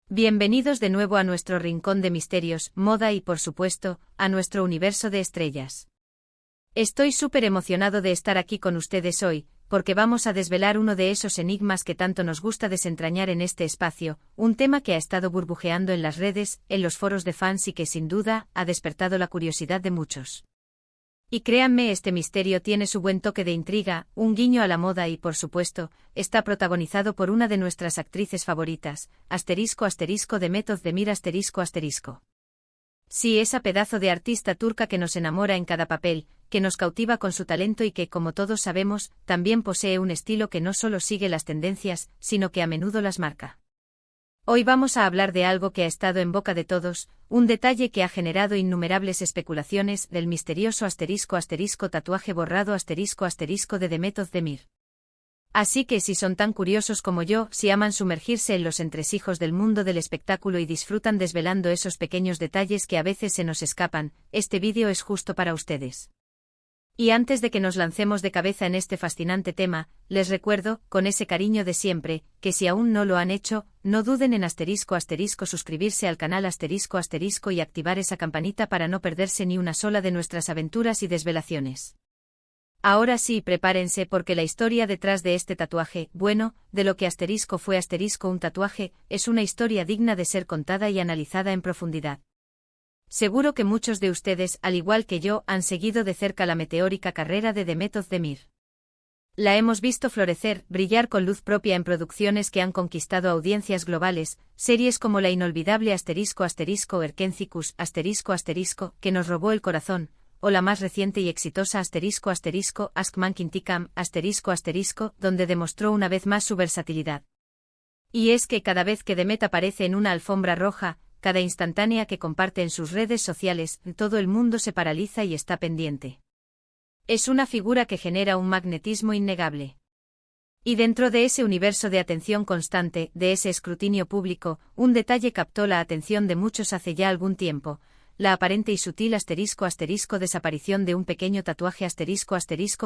Bienvenidos de nuevo a nuestro rincón de misterios, moda y, por supuesto, a nuestro universo de estrellas. Estoy súper emocionado de estar aquí con ustedes hoy, porque vamos a desvelar uno de esos enigmas que tanto nos gusta desentrañar en este espacio, un tema que ha estado burbujeando en las redes, en los foros de fans y que sin duda ha despertado la curiosidad de muchos. Y créanme, este misterio tiene su buen toque de intriga, un guiño a la moda y, por supuesto, está protagonizado por una de nuestras actrices favoritas, Demet Özdemir ***. Sí, esa pedazo de artista turca que nos enamora en cada papel, que nos cautiva con su talento y que, como todos sabemos, también posee un estilo que no solo sigue las tendencias, sino que a menudo las marca. Hoy vamos a hablar de algo que ha estado en boca de todos, un detalle que ha generado innumerables especulaciones del misterioso *** tatuaje borrado *** de Demet Özdemir. Así que si son tan curiosos como yo, si aman sumergirse en los entresijos del mundo del espectáculo y disfrutan desvelando esos pequeños detalles que a veces se nos escapan, este vídeo es justo para ustedes. Y antes de que nos lancemos de cabeza en este fascinante tema, les recuerdo, con ese cariño de siempre, que si aún no lo han hecho, no duden en suscribirse al canal y activar esa campanita para no perderse ni una sola de nuestras aventuras y desvelaciones. Ahora sí, prepárense porque la historia detrás de este tatuaje, bueno, de lo que fue un tatuaje, es una historia digna de ser contada y analizada en profundidad. Seguro que muchos de ustedes, al igual que yo, han seguido de cerca la meteórica carrera de Demet Özdemir. La hemos visto florecer, brillar con luz propia en producciones que han conquistado audiencias globales, series como la inolvidable Erkencicus que nos robó el corazón, o la más reciente y exitosa Ask Monkey Tikam donde demostró una vez más su versatilidad. Y es que cada vez que Demet aparece en una alfombra roja, cada instantánea que comparte en sus redes sociales, todo el mundo se paraliza y está pendiente. Es una figura que genera un magnetismo innegable. Y dentro de ese universo de atención constante, de ese escrutinio público, un detalle captó la atención de muchos hace ya algún tiempo, la aparente y sutil desaparición de un pequeño tatuaje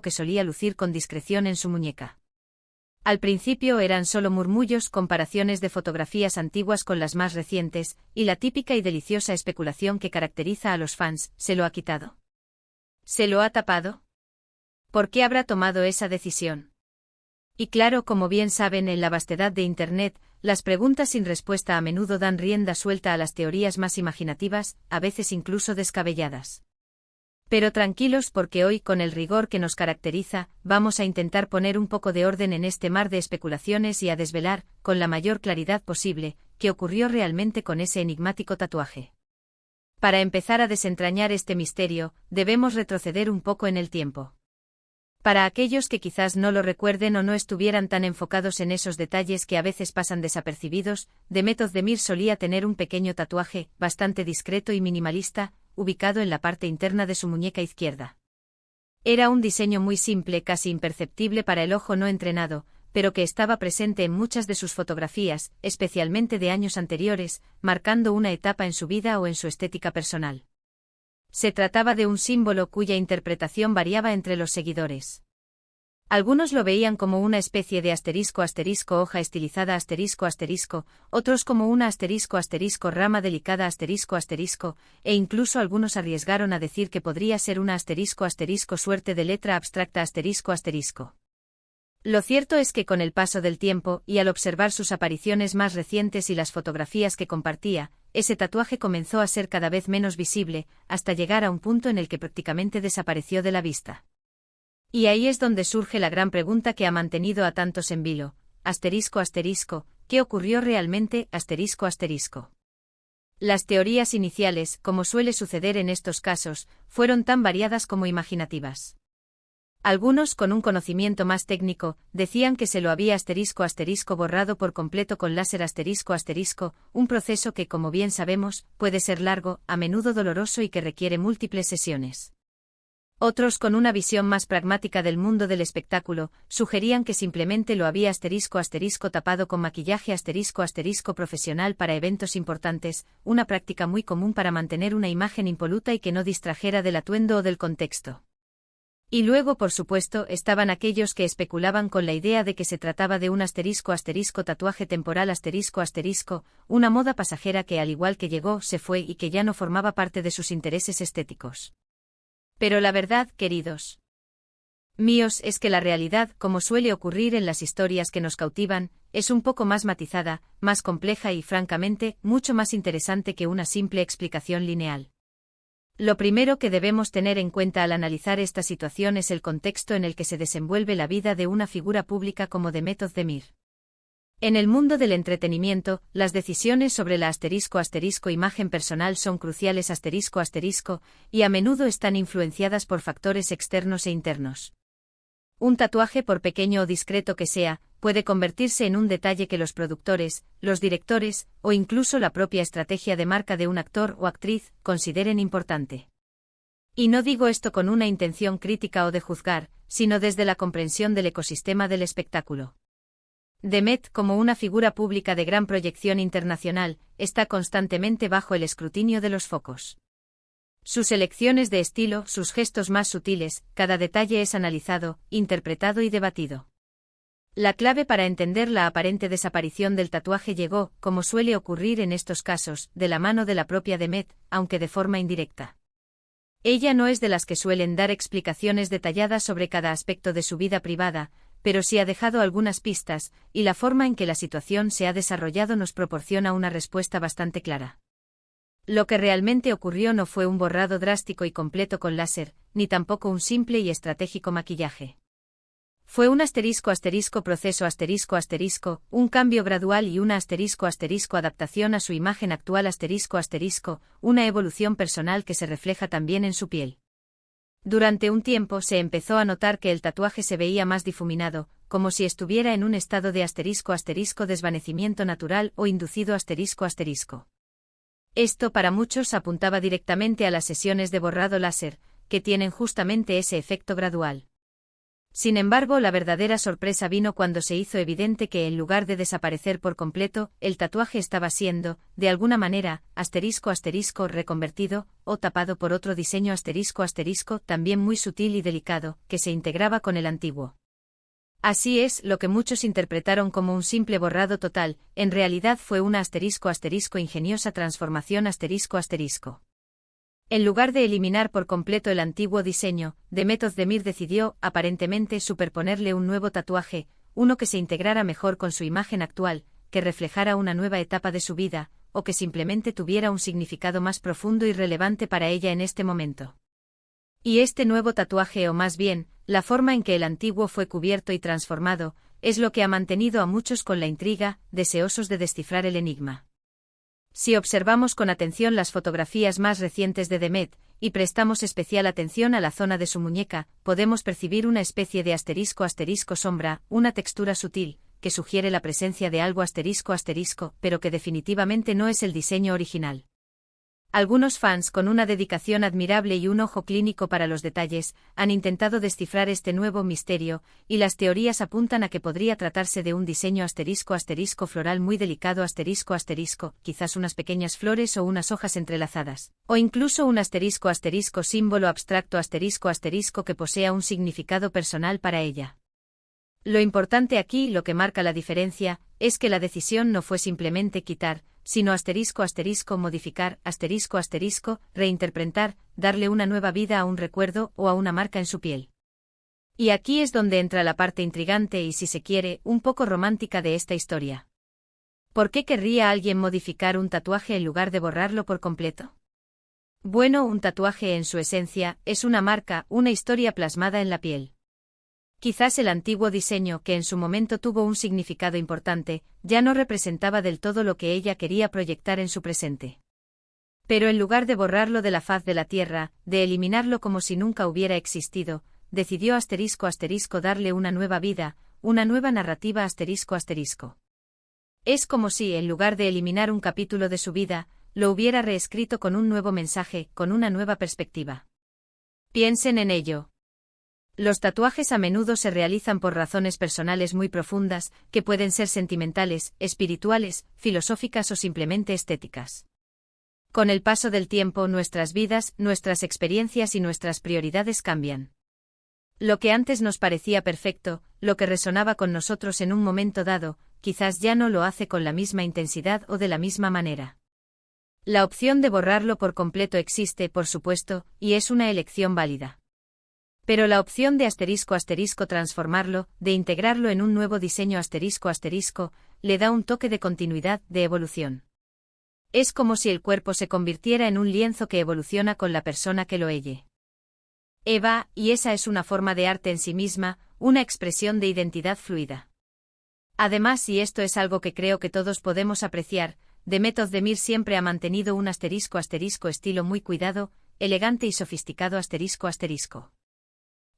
que solía lucir con discreción en su muñeca. Al principio eran solo murmullos, comparaciones de fotografías antiguas con las más recientes, y la típica y deliciosa especulación que caracteriza a los fans: ¿se lo ha quitado? ¿Se lo ha tapado? ¿Por qué habrá tomado esa decisión? Y claro, como bien saben, en la vastedad de Internet, las preguntas sin respuesta a menudo dan rienda suelta a las teorías más imaginativas, a veces incluso descabelladas. Pero tranquilos porque hoy, con el rigor que nos caracteriza, vamos a intentar poner un poco de orden en este mar de especulaciones y a desvelar, con la mayor claridad posible, qué ocurrió realmente con ese enigmático tatuaje. Para empezar a desentrañar este misterio, debemos retroceder un poco en el tiempo. Para aquellos que quizás no lo recuerden o no estuvieran tan enfocados en esos detalles que a veces pasan desapercibidos, Demet Özdemir solía tener un pequeño tatuaje, bastante discreto y minimalista, ubicado en la parte interna de su muñeca izquierda. Era un diseño muy simple, casi imperceptible para el ojo no entrenado, pero que estaba presente en muchas de sus fotografías, especialmente de años anteriores, marcando una etapa en su vida o en su estética personal. Se trataba de un símbolo cuya interpretación variaba entre los seguidores. Algunos lo veían como una especie de hoja estilizada otros como una rama delicada e incluso algunos arriesgaron a decir que podría ser una suerte de letra abstracta Lo cierto es que con el paso del tiempo, y al observar sus apariciones más recientes y las fotografías que compartía, ese tatuaje comenzó a ser cada vez menos visible, hasta llegar a un punto en el que prácticamente desapareció de la vista. Y ahí es donde surge la gran pregunta que ha mantenido a tantos en vilo: ¿qué ocurrió realmente? Las teorías iniciales, como suele suceder en estos casos, fueron tan variadas como imaginativas. Algunos, con un conocimiento más técnico, decían que se lo había borrado por completo con láser un proceso que, como bien sabemos, puede ser largo, a menudo doloroso y que requiere múltiples sesiones. Otros, con una visión más pragmática del mundo del espectáculo, sugerían que simplemente lo había tapado con maquillaje profesional para eventos importantes, una práctica muy común para mantener una imagen impoluta y que no distrajera del atuendo o del contexto. Y luego, por supuesto, estaban aquellos que especulaban con la idea de que se trataba de un tatuaje temporal una moda pasajera que al igual que llegó, se fue y que ya no formaba parte de sus intereses estéticos. Pero la verdad, queridos míos, es que la realidad, como suele ocurrir en las historias que nos cautivan, es un poco más matizada, más compleja y, francamente, mucho más interesante que una simple explicación lineal. Lo primero que debemos tener en cuenta al analizar esta situación es el contexto en el que se desenvuelve la vida de una figura pública como Demet Özdemir. En el mundo del entretenimiento, las decisiones sobre la imagen personal son cruciales y a menudo están influenciadas por factores externos e internos. Un tatuaje, por pequeño o discreto que sea, puede convertirse en un detalle que los productores, los directores, o incluso la propia estrategia de marca de un actor o actriz, consideren importante. Y no digo esto con una intención crítica o de juzgar, sino desde la comprensión del ecosistema del espectáculo. Demet, como una figura pública de gran proyección internacional, está constantemente bajo el escrutinio de los focos. Sus elecciones de estilo, sus gestos más sutiles, cada detalle es analizado, interpretado y debatido. La clave para entender la aparente desaparición del tatuaje llegó, como suele ocurrir en estos casos, de la mano de la propia Demet, aunque de forma indirecta. Ella no es de las que suelen dar explicaciones detalladas sobre cada aspecto de su vida privada, pero sí ha dejado algunas pistas, y la forma en que la situación se ha desarrollado nos proporciona una respuesta bastante clara. Lo que realmente ocurrió no fue un borrado drástico y completo con láser, ni tampoco un simple y estratégico maquillaje. Fue un proceso un cambio gradual y una adaptación a su imagen actual una evolución personal que se refleja también en su piel. Durante un tiempo se empezó a notar que el tatuaje se veía más difuminado, como si estuviera en un estado de desvanecimiento natural o inducido Esto para muchos apuntaba directamente a las sesiones de borrado láser, que tienen justamente ese efecto gradual. Sin embargo, la verdadera sorpresa vino cuando se hizo evidente que en lugar de desaparecer por completo, el tatuaje estaba siendo, de alguna manera, reconvertido, o tapado por otro diseño también muy sutil y delicado, que se integraba con el antiguo. Así es, lo que muchos interpretaron como un simple borrado total, en realidad fue una ingeniosa transformación En lugar de eliminar por completo el antiguo diseño, Demet Özdemir decidió, aparentemente, superponerle un nuevo tatuaje, uno que se integrara mejor con su imagen actual, que reflejara una nueva etapa de su vida, o que simplemente tuviera un significado más profundo y relevante para ella en este momento. Y este nuevo tatuaje, o más bien, la forma en que el antiguo fue cubierto y transformado, es lo que ha mantenido a muchos con la intriga, deseosos de descifrar el enigma. Si observamos con atención las fotografías más recientes de Demet, y prestamos especial atención a la zona de su muñeca, podemos percibir una especie de sombra, una textura sutil, que sugiere la presencia de algo pero que definitivamente no es el diseño original. Algunos fans, con una dedicación admirable y un ojo clínico para los detalles, han intentado descifrar este nuevo misterio, y las teorías apuntan a que podría tratarse de un diseño floral muy delicado quizás unas pequeñas flores o unas hojas entrelazadas, o incluso un símbolo abstracto que posea un significado personal para ella. Lo importante aquí, lo que marca la diferencia, es que la decisión no fue simplemente quitar, sino modificar, reinterpretar, darle una nueva vida a un recuerdo o a una marca en su piel. Y aquí es donde entra la parte intrigante y, si se quiere, un poco romántica de esta historia. ¿Por qué querría alguien modificar un tatuaje en lugar de borrarlo por completo? Bueno, un tatuaje en su esencia es una marca, una historia plasmada en la piel. Quizás el antiguo diseño, que en su momento tuvo un significado importante, ya no representaba del todo lo que ella quería proyectar en su presente. Pero en lugar de borrarlo de la faz de la tierra, de eliminarlo como si nunca hubiera existido, decidió darle una nueva vida, una nueva narrativa Es como si, en lugar de eliminar un capítulo de su vida, lo hubiera reescrito con un nuevo mensaje, con una nueva perspectiva. Piensen en ello. Los tatuajes a menudo se realizan por razones personales muy profundas, que pueden ser sentimentales, espirituales, filosóficas o simplemente estéticas. Con el paso del tiempo, nuestras vidas, nuestras experiencias y nuestras prioridades cambian. Lo que antes nos parecía perfecto, lo que resonaba con nosotros en un momento dado, quizás ya no lo hace con la misma intensidad o de la misma manera. La opción de borrarlo por completo existe, por supuesto, y es una elección válida. Pero la opción de ** transformarlo, de integrarlo en un nuevo diseño ***, le da un toque de continuidad, de evolución. Es como si el cuerpo se convirtiera en un lienzo que evoluciona con la persona que lo elle. Eva, y esa es una forma de arte en sí misma, una expresión de identidad fluida. Además, y esto es algo que creo que todos podemos apreciar, Demet Özdemir siempre ha mantenido un *** estilo muy cuidado, elegante y sofisticado ***.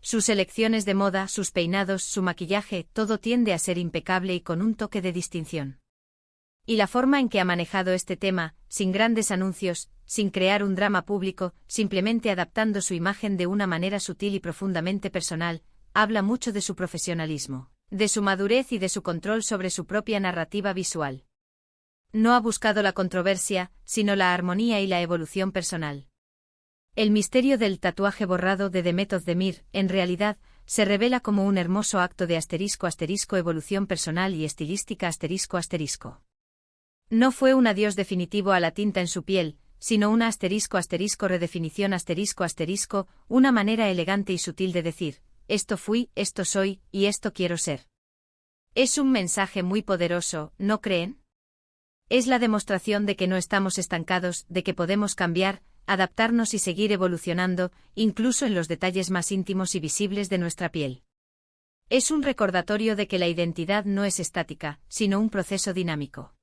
Sus elecciones de moda, sus peinados, su maquillaje, todo tiende a ser impecable y con un toque de distinción. Y la forma en que ha manejado este tema, sin grandes anuncios, sin crear un drama público, simplemente adaptando su imagen de una manera sutil y profundamente personal, habla mucho de su profesionalismo, de su madurez y de su control sobre su propia narrativa visual. No ha buscado la controversia, sino la armonía y la evolución personal. El misterio del tatuaje borrado de Demet Özdemir, en realidad, se revela como un hermoso acto de ** evolución personal y estilística ***. No fue un adiós definitivo a la tinta en su piel, sino una *** redefinición ***, una manera elegante y sutil de decir, esto fui, esto soy, y esto quiero ser. Es un mensaje muy poderoso, ¿no creen? Es la demostración de que no estamos estancados, de que podemos cambiar, adaptarnos y seguir evolucionando, incluso en los detalles más íntimos y visibles de nuestra piel. Es un recordatorio de que la identidad no es estática, sino un proceso dinámico.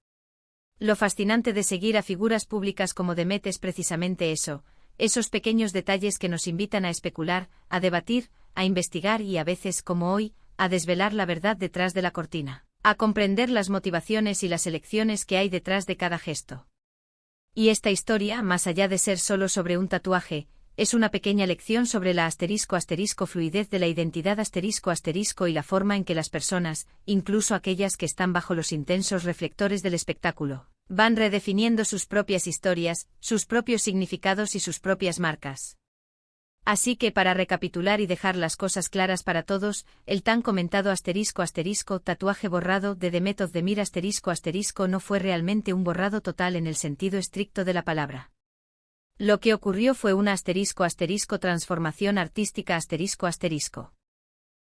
Lo fascinante de seguir a figuras públicas como Demet es precisamente eso, esos pequeños detalles que nos invitan a especular, a debatir, a investigar y a veces, como hoy, a desvelar la verdad detrás de la cortina, a comprender las motivaciones y las elecciones que hay detrás de cada gesto. Y esta historia, más allá de ser solo sobre un tatuaje, es una pequeña lección sobre la ** fluidez de la identidad ** y la forma en que las personas, incluso aquellas que están bajo los intensos reflectores del espectáculo, van redefiniendo sus propias historias, sus propios significados y sus propias marcas. Así que para recapitular y dejar las cosas claras para todos, el tan comentado ** tatuaje borrado de Demet Özdemir ** no fue realmente un borrado total en el sentido estricto de la palabra. Lo que ocurrió fue una ** transformación artística ***.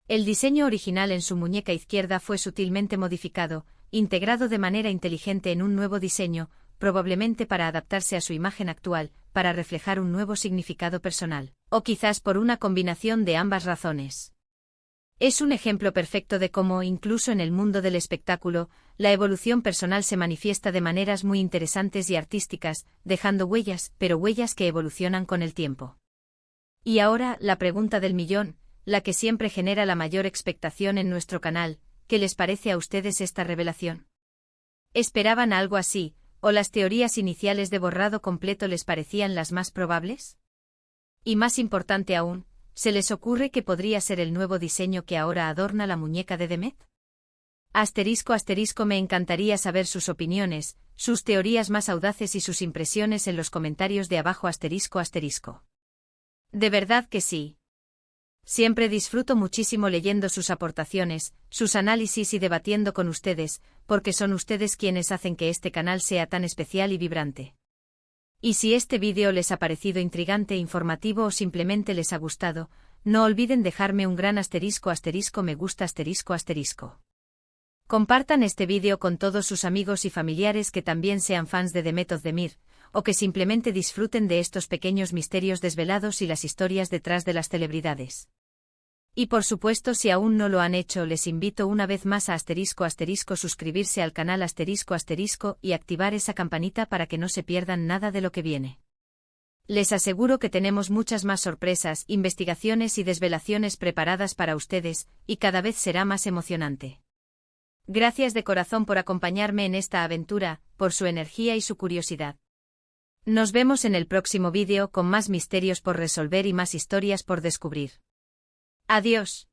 El diseño original en su muñeca izquierda fue sutilmente modificado, integrado de manera inteligente en un nuevo diseño, probablemente para adaptarse a su imagen actual, para reflejar un nuevo significado personal, o quizás por una combinación de ambas razones. Es un ejemplo perfecto de cómo, incluso en el mundo del espectáculo, la evolución personal se manifiesta de maneras muy interesantes y artísticas, dejando huellas, pero huellas que evolucionan con el tiempo. Y ahora, la pregunta del millón, la que siempre genera la mayor expectación en nuestro canal, ¿qué les parece a ustedes esta revelación? ¿Esperaban algo así, o las teorías iniciales de borrado completo les parecían las más probables? Y más importante aún, ¿se les ocurre que podría ser el nuevo diseño que ahora adorna la muñeca de Demet? ** me encantaría saber sus opiniones, sus teorías más audaces y sus impresiones en los comentarios de abajo ***. De verdad que sí. Siempre disfruto muchísimo leyendo sus aportaciones, sus análisis y debatiendo con ustedes, porque son ustedes quienes hacen que este canal sea tan especial y vibrante. Y si este vídeo les ha parecido intrigante, informativo o simplemente les ha gustado, no olviden dejarme un gran *** me gusta ***. Compartan este vídeo con todos sus amigos y familiares que también sean fans de Demet Özdemir, o que simplemente disfruten de estos pequeños misterios desvelados y las historias detrás de las celebridades. Y por supuesto, si aún no lo han hecho, les invito una vez más a ** suscribirse al canal ** y activar esa campanita para que no se pierdan nada de lo que viene. Les aseguro que tenemos muchas más sorpresas, investigaciones y desvelaciones preparadas para ustedes, y cada vez será más emocionante. Gracias de corazón por acompañarme en esta aventura, por su energía y su curiosidad. Nos vemos en el próximo vídeo con más misterios por resolver y más historias por descubrir. Adiós.